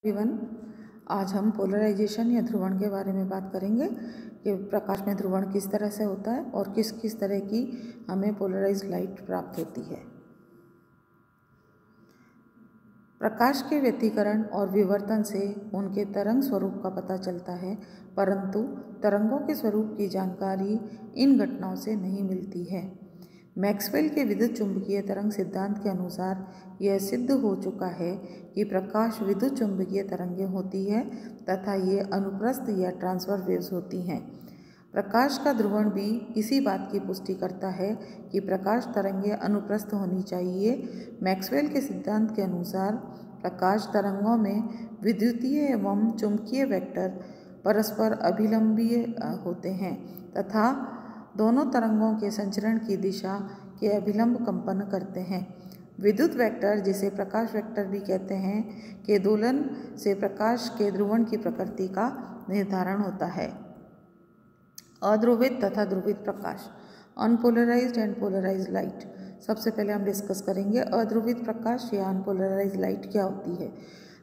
Everyone, आज हम polarisation या ध्रुवण के बारे में बात करेंगे कि प्रकाश में ध्रुवण किस तरह से होता है और किस किस तरह की हमें पोलराइज्ड लाइट प्राप्त होती है। प्रकाश के व्यतिकरण और विवर्तन से उनके तरंग स्वरूप का पता चलता है, परंतु तरंगों के स्वरूप की जानकारी इन घटनाओं से नहीं मिलती है। मैक्सवेल के विद्युत चुंबकीय तरंग सिद्धांत के अनुसार यह सिद्ध हो चुका है कि प्रकाश विद्युत चुंबकीय तरंगें होती है तथा ये अनुप्रस्थ या ट्रांसवर्स वेव्स होती हैं। प्रकाश का ध्रुवण भी इसी बात की पुष्टि करता है कि प्रकाश तरंगें अनुप्रस्थ होनी चाहिए। मैक्सवेल के सिद्धांत के अनुसार प्रकाश तरंगों में विद्युतीय एवं चुंबकीय वेक्टर परस्पर अभिलंबीय होते हैं तथा दोनों तरंगों के संचरण की दिशा के अभिलंब कंपन करते हैं। विद्युत वेक्टर, जिसे प्रकाश वेक्टर भी कहते हैं, के दोलन से प्रकाश के ध्रुवण की प्रकृति का निर्धारण होता है। अध्रुवित तथा ध्रुवित प्रकाश, अनपोलराइज्ड एंड पोलराइज्ड लाइट। सबसे पहले हम डिस्कस करेंगे अध्रुवित प्रकाश या अनपोलराइज्ड लाइट क्या होती है।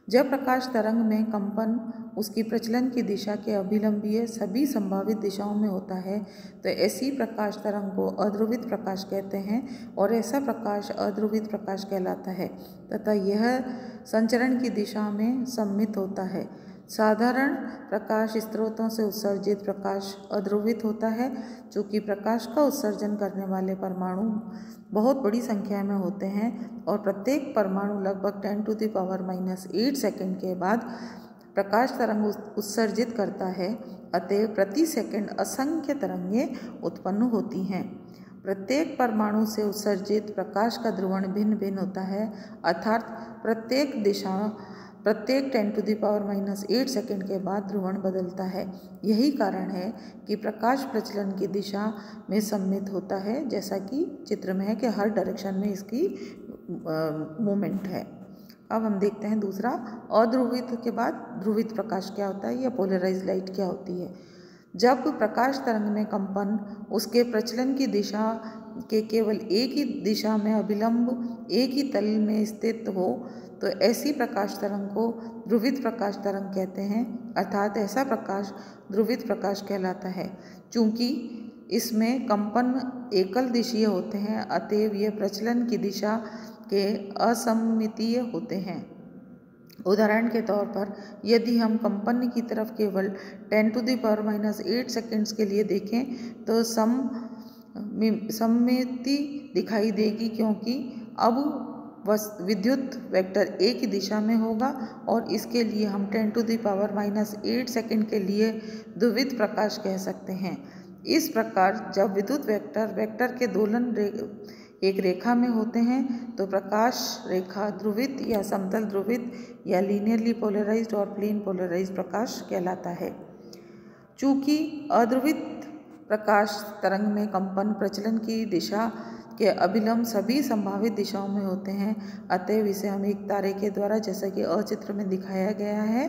जब प्रकाश तरंग में कंपन उसकी प्रचलन की दिशा के अभिलंबीय सभी संभावित दिशाओं में होता है तो ऐसी प्रकाश तरंग को अध्रुवित प्रकाश कहते हैं और ऐसा प्रकाश अध्रुवित प्रकाश कहलाता है तथा यह संचरण की दिशा में सम्मित होता है। साधारण प्रकाश स्रोतों से उत्सर्जित प्रकाश अध्रुवित होता है, चूँकि प्रकाश का उत्सर्जन करने वाले परमाणु बहुत बड़ी संख्या में होते हैं और प्रत्येक परमाणु लगभग 10⁻⁻8 सेकंड के बाद प्रकाश तरंग उत्सर्जित करता है। अतएव प्रति सेकंड असंख्य तरंगें उत्पन्न होती हैं। प्रत्येक परमाणु से उत्सर्जित प्रकाश का ध्रुवण भिन्न भिन्न होता है, अर्थात प्रत्येक 10⁻⁻8 सेकंड के बाद ध्रुवण बदलता है। यही कारण है कि प्रकाश प्रचलन की दिशा में सम्मित होता है, जैसा कि चित्र में है कि हर डायरेक्शन में इसकी मूवमेंट है। अब हम देखते हैं दूसरा, अध्रुवित के बाद ध्रुवित प्रकाश क्या होता है या पोलराइज्ड लाइट क्या होती है। जब प्रकाश तरंग में कंपन उसके प्रचलन की दिशा के केवल एक ही दिशा में अभिलंब एक ही तल में स्थित हो तो ऐसी प्रकाश तरंग को ध्रुवित प्रकाश तरंग कहते हैं, अर्थात ऐसा प्रकाश ध्रुवित प्रकाश कहलाता है। चूँकि इसमें कंपन एकल दिशीय होते हैं, अतएव ये प्रचलन की दिशा के असममितीय होते हैं। उदाहरण के तौर पर यदि हम कंपन की तरफ केवल 10⁻⁻8 सेकंड्स के लिए देखें तो सममिति दिखाई देगी, क्योंकि अब विद्युत वेक्टर एक ही दिशा में होगा और इसके लिए हम 10⁻⁻8 सेकंड के लिए ध्रुवित प्रकाश कह सकते हैं। इस प्रकार जब विद्युत वेक्टर के दोलन एक रेखा में होते हैं तो प्रकाश रेखा ध्रुवित या समतल ध्रुवित या लीनियरली पोलराइज्ड और प्लेन पोलराइज्ड प्रकाश कहलाता है। चूँकि अध्रुवित प्रकाश तरंग में कंपन प्रचलन की दिशा के अभिलंब सभी संभावित दिशाओं में होते हैं, अतएव इसे हम एक तारे के द्वारा, जैसा कि चित्र में दिखाया गया है,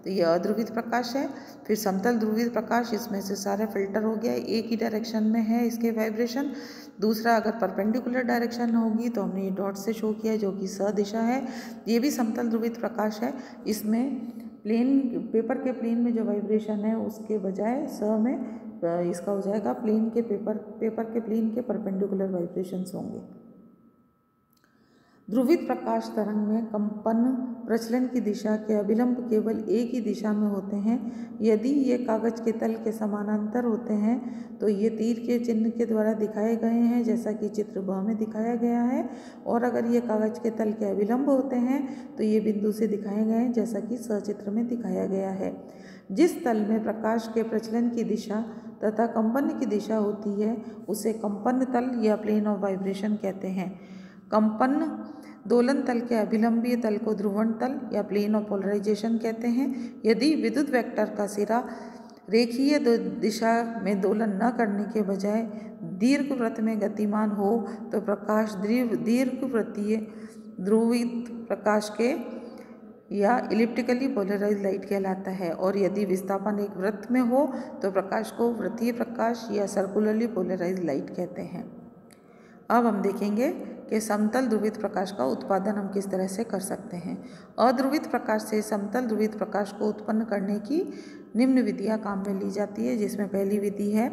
तो यह अध्रुवित प्रकाश है। फिर समतल ध्रुवित प्रकाश, इसमें से सारे फिल्टर हो गया, एक ही डायरेक्शन में है इसके वाइब्रेशन। दूसरा, अगर परपेंडिकुलर डायरेक्शन होगी तो हमने ये डॉट से शो किया जो कि सदिशा है। ये भी समतल ध्रुवित प्रकाश है। इसमें पेपर के प्लेन में जो वाइब्रेशन है उसके बजाय में इसका हो जाएगा पेपर के प्लेन के परपेंडिकुलर वाइब्रेशंस होंगे। ध्रुवित प्रकाश तरंग में कंपन प्रचलन की दिशा के अभिलंब केवल एक ही दिशा में होते हैं। यदि ये कागज के तल के समानांतर होते हैं तो ये तीर के चिन्ह के द्वारा दिखाए गए हैं, जैसा कि चित्र ब में दिखाया गया है, और अगर ये कागज के तल के अभिलंब होते हैं तो ये बिंदु से दिखाए गए हैं, जैसा कि सचित्र में दिखाया गया है। जिस तल में प्रकाश के प्रचलन की दिशा तथा कंपन की दिशा होती है उसे कंपन तल या प्लेन ऑफ वाइब्रेशन कहते हैं। कंपन दोलन तल के अभिलंबीय तल को ध्रुवण तल या प्लेन ऑफ पोलराइजेशन कहते हैं। यदि विद्युत वेक्टर का सिरा रेखीय दिशा में दोलन न करने के बजाय दीर्घवृत्त में गतिमान हो तो प्रकाश दीर्घवृत्तीय ध्रुवित प्रकाश के या इलिप्टिकली पोलराइज्ड लाइट कहलाता है, और यदि विस्थापन एक वृत्त में हो तो प्रकाश को वृत्तीय प्रकाश या सर्कुलरली पोलराइज्ड लाइट कहते हैं। अब हम देखेंगे कि समतल ध्रुवित प्रकाश का उत्पादन हम किस तरह से कर सकते हैं। अध्रुवित प्रकाश से समतल ध्रुवित प्रकाश को उत्पन्न करने की निम्न विधियाँ काम में ली जाती है, जिसमें पहली विधि है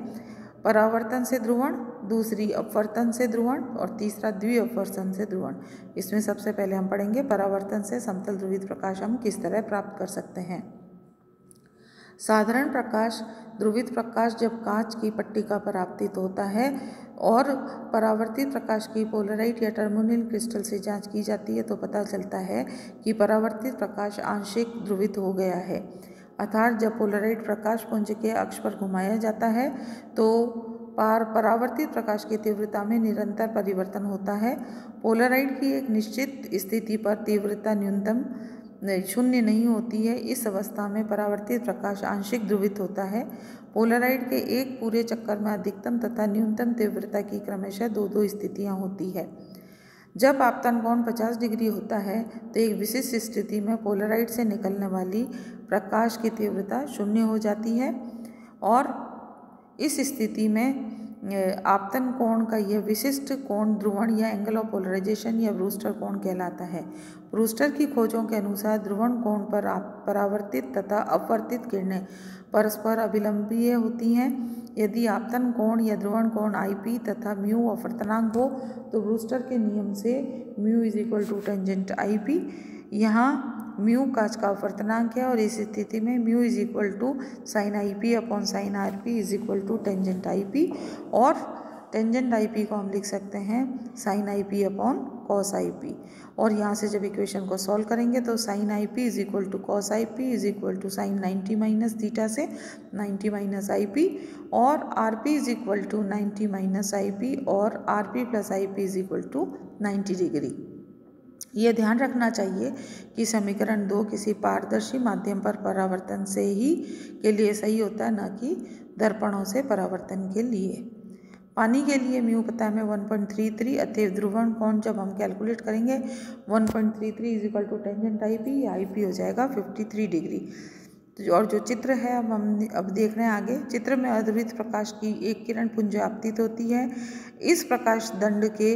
परावर्तन से ध्रुवण, दूसरी अपवर्तन से ध्रुवण और तीसरा द्विअपवर्तन से ध्रुवण। इसमें सबसे पहले हम पढ़ेंगे परावर्तन से समतल ध्रुवित प्रकाश हम किस तरह प्राप्त कर सकते हैं। साधारण प्रकाश ध्रुवित प्रकाश जब कांच की पट्टिका पर आपतित होता है और परावर्तित प्रकाश की पोलराइट या टर्मोनिल क्रिस्टल से जांच की जाती है तो पता चलता है कि परावर्तित प्रकाश आंशिक ध्रुवित हो गया है। अर्थात जब पोलराइट प्रकाश पुंज के अक्ष पर घुमाया जाता है तो परावर्तित प्रकाश की तीव्रता में निरंतर परिवर्तन होता है। पोलराइट की एक निश्चित स्थिति पर तीव्रता न्यूनतम शून्य नहीं होती है। इस अवस्था में परावर्तित प्रकाश आंशिक ध्रुवित होता है। पोलराइड के एक पूरे चक्कर में अधिकतम तथा न्यूनतम तीव्रता की क्रमशः दो स्थितियां होती है। जब आपतन कोण 50 डिग्री होता है तो एक विशिष्ट स्थिति में पोलराइड से निकलने वाली प्रकाश की तीव्रता शून्य हो जाती है और इस स्थिति में आपतन कोण का यह विशिष्ट कोण ध्रुवण या एंगल ऑफ पोलराइजेशन या ब्रूस्टर कोण कहलाता है। ब्रूस्टर की खोजों के अनुसार ध्रुवण कोण पर परावर्तित तथा अपवर्तित किरणें परस्पर अभिलंबीय होती हैं। यदि आपतन कोण या ध्रुवण कोण IP तथा म्यू अपवर्तनांक हो तो ब्रूस्टर के नियम से mu is equal to tangent IP। यहाँ म्यू कांच का अपवर्तनांक है और इस स्थिति में mu is equal to sine IP upon sine RP is equal to tangent IP और टेंजेंट IP को हम लिख सकते हैं sine IP upon cos IP। और यहाँ से जब इक्वेशन को सॉल्व करेंगे तो sine IP is equal to cos IP is equal to sine 90 minus theta से 90 माइनस IP और RP is equal to 90 minus IP और RP plus IP is equal to 90 degree. यह ध्यान रखना चाहिए कि समीकरण 2 किसी पारदर्शी माध्यम पर परावर्तन से ही के लिए सही होता है, न कि दर्पणों से परावर्तन के लिए। पानी के लिए म्यू पता है हमें 1.33, अतएव ध्रुवण कोण जब हम कैलकुलेट करेंगे 1.33 is equal to tangent IP, IP हो जाएगा 53 डिग्री। और जो चित्र है अब देख रहे हैं आगे। चित्र में अध्रुवित प्रकाश की एक किरण पुंज आपतित होती है। इस प्रकाश दंड के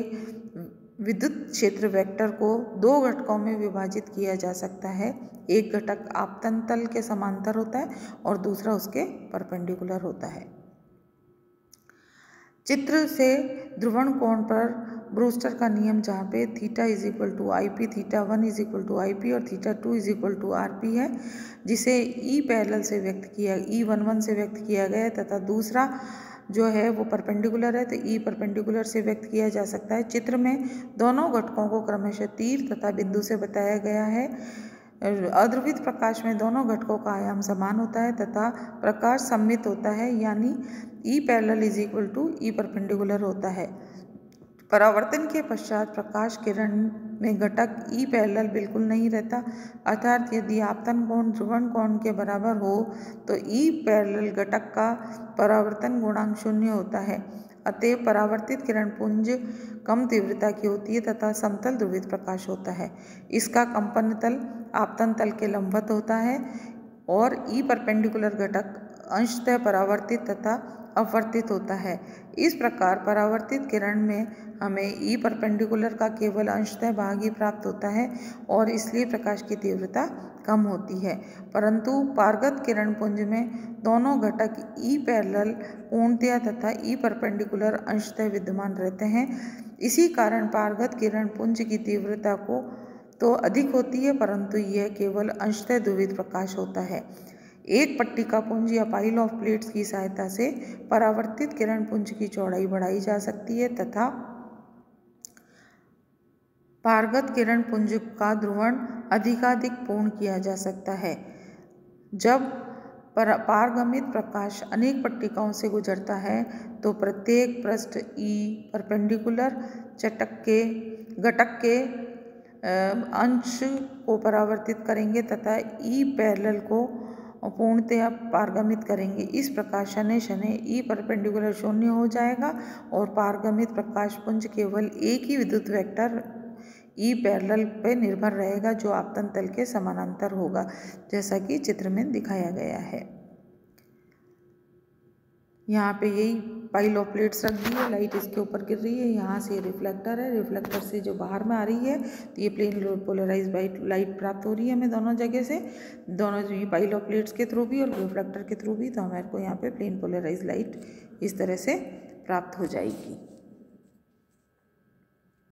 विद्युत क्षेत्र वेक्टर को दो घटकों में विभाजित किया जा सकता है। एक घटक आपतन तल के समांतर होता है और दूसरा उसके परपेंडिकुलर होता है। चित्र से ध्रुवण कोण पर ब्रूस्टर का नियम जहाँ पे theta is equal to IP, theta 1 is equal to IP और theta 2 is equal to RP है, जिसे E पैरेलल से व्यक्त किया E11 से व्यक्त किया गया है तथा दूसरा जो है वो परपेंडिकुलर है तो E परपेंडिकुलर से व्यक्त किया जा सकता है। चित्र में दोनों घटकों को क्रमशः तीर तथा बिंदु से बताया गया है। अध्रुवित प्रकाश में दोनों घटकों का आयाम समान होता है तथा प्रकाश सममित होता है, यानी E parallel is equal to E perpendicular होता है। परावर्तन के पश्चात प्रकाश किरण में घटक E पैरेलल बिल्कुल नहीं रहता, अर्थात यदि आपतन कोण ध्रुवण कोण के बराबर हो तो E पैरेलल घटक का परावर्तन गुणांक शून्य होता है। अतएव परावर्तित किरण पुंज कम तीव्रता की होती है तथा समतल ध्रुवित प्रकाश होता है। इसका कंपन तल आपतन तल के लंबवत होता है और E परपेंडिकुलर घटक अंशतः परावर्तित तथा अपवर्तित होता है। इस प्रकार परावर्तित किरण में हमें E परपेंडिकुलर का केवल अंशतः भाग ही प्राप्त होता है और इसलिए प्रकाश की तीव्रता कम होती है, परंतु पारगत किरण पुंज में दोनों घटक E पैरेलल पूर्णतया तथा E परपेंडिकुलर अंशतः विद्यमान रहते हैं। इसी कारण पारगत किरण पुंज की तीव्रता को तो अधिक होती है, परंतु यह केवल अंशतः ध्रुवित प्रकाश होता है। एक पट्टिका पुंज या पाइल ऑफ प्लेट्स की सहायता से परावर्तित किरण पुंज की चौड़ाई बढ़ाई जा सकती है तथा पारगत किरण पुंज का ध्रुवण अधिकाधिक पूर्ण किया जा सकता है। जब पारगमित प्रकाश अनेक पट्टिकाओं से गुजरता है तो प्रत्येक पृष्ठ E परपेंडिकुलर घटक के अंश को परावर्तित करेंगे तथा E पैरेलल को पूर्णतया पारगमित करेंगे। इस प्रकार शनैः शनैः E परपेंडिकुलर शून्य हो जाएगा और पारगमित प्रकाश पुंज केवल एक ही विद्युत वेक्टर E पैरेलल पे निर्भर रहेगा जो आपतन तल के समानांतर होगा, जैसा कि चित्र में दिखाया गया है। यहाँ पे यही पाइल ऑफ प्लेट्स रख दी है, लाइट इसके ऊपर गिर रही है, यहाँ से रिफ्लेक्टर है, रिफ्लेक्टर से जो बाहर में आ रही है तो ये प्लेन पोलराइज लाइट प्राप्त हो रही है हमें दोनों जगह से, दोनों ये पाइल ऑफ प्लेट्स के थ्रू भी और रिफ्लेक्टर के थ्रू भी। तो हमारे को यहाँ पे प्लेन पोलराइज लाइट इस तरह से प्राप्त हो जाएगी।